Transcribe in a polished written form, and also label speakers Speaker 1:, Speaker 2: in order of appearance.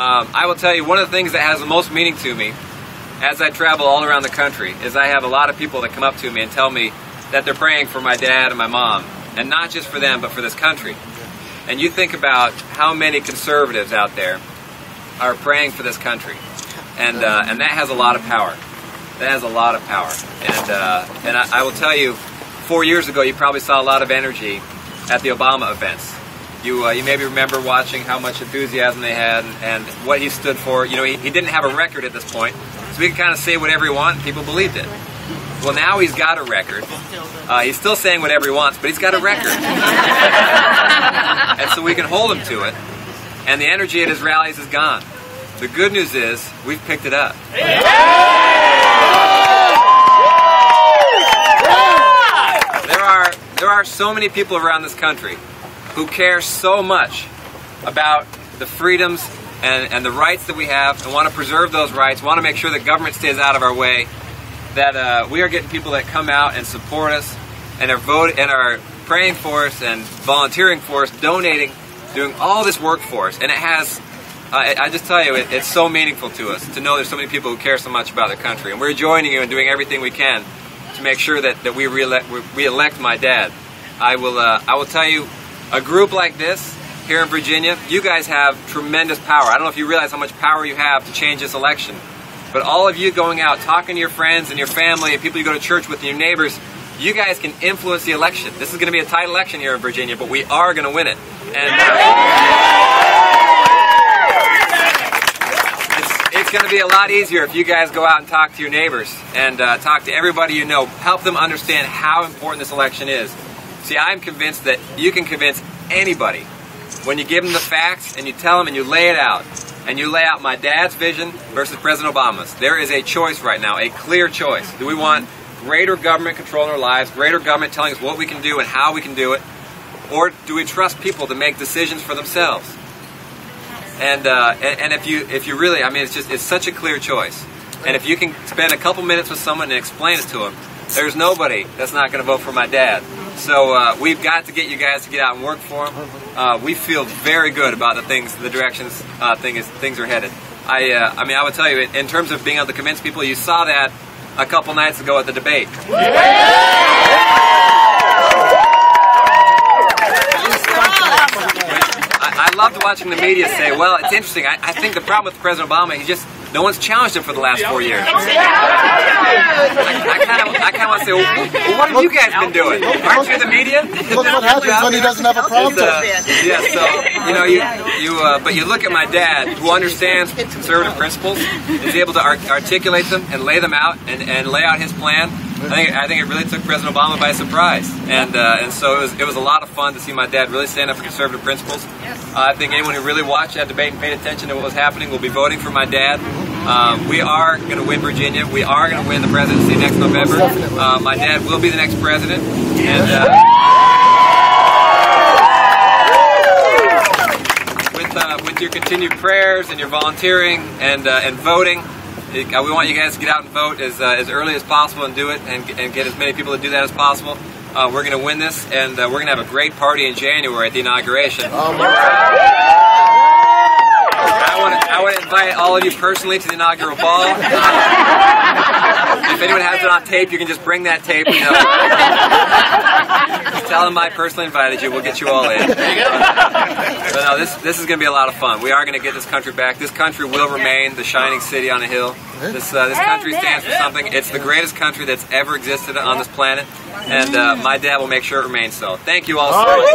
Speaker 1: I will tell you, one of the things that has the most meaning to me as I travel all around the country is I have a lot of people that come up to me and tell me that they're praying for my dad and my mom, and not just for them, but for this country. And you think about how many conservatives out there are praying for this country, and that has a lot of power. That has a lot of power. And I will tell you, 4 years ago, you probably saw a lot of energy at the Obama events. You maybe remember watching how much enthusiasm they had and what he stood for. You know, he didn't have a record at this point, so he could kind of say whatever he wanted, and people believed it. Well, now he's got a record. He's still saying whatever he wants, but he's got a record. And so we can hold him to it, and the energy at his rallies is gone. The good news is, we've picked it up. There are so many people around this country who care so much about the freedoms and the rights that we have, and want to preserve those rights, want to make sure that government stays out of our way, that we are getting people that come out and support us and are praying for us and volunteering for us, donating, doing all this work for us. And it has, I just tell you, it's so meaningful to us to know there's so many people who care so much about their country. And we're joining you and doing everything we can to make sure that we re-elect my dad. I will tell you, a group like this here in Virginia, you guys have tremendous power. I don't know if you realize how much power you have to change this election. But all of you going out, talking to your friends and your family and people you go to church with and your neighbors, you guys can influence the election. This is going to be a tight election here in Virginia, but we are going to win it. And it's going to be a lot easier if you guys go out and talk to your neighbors and talk to everybody you know. Help them understand how important this election is. See, I'm convinced that you can convince anybody when you give them the facts and you tell them and you lay it out. And you lay out my dad's vision versus President Obama's. There is a choice right now, a clear choice. Do we want greater government control in our lives, greater government telling us what we can do and how we can do it, or do we trust people to make decisions for themselves? And if you really, I mean, it's such a clear choice. And if you can spend a couple minutes with someone and explain it to them, there's nobody that's not going to vote for my dad. So we've got to get you guys to get out and work for him. We feel very good about the directions things are headed. I mean, I would tell you, in terms of being able to convince people, you saw that a couple nights ago at the debate. I loved watching the media say, well, it's interesting. I think the problem with President Obama, no one's challenged him for the last 4 years. I kind of want to say, well, what have you guys been doing? Aren't you the media?
Speaker 2: Look what happens when he doesn't have a prompter.
Speaker 1: Yeah, so, you know, but you look at my dad, who understands conservative principles, is able to articulate them and lay them out and lay out his plan. I think it really took President Obama by surprise, and so it was a lot of fun to see my dad really stand up for conservative principles. I think anyone who really watched that debate and paid attention to what was happening will be voting for my dad. We are going to win Virginia. We are going to win the presidency next November. My dad will be the next president, and with your continued prayers and your volunteering and voting. We want you guys to get out and vote as early as possible and do it, and get as many people to do that as possible. We're going to win this, and we're going to have a great party in January at the inauguration. I want to invite all of you personally to the inaugural ball. If anyone has it on tape, you can just bring that tape. You know. Just tell them I personally invited you. We'll get you all in. But no, this is going to be a lot of fun. We are going to get this country back. This country will remain the shining city on a hill. This country stands for something. It's the greatest country that's ever existed on this planet, and my dad will make sure it remains so. Thank you all so much.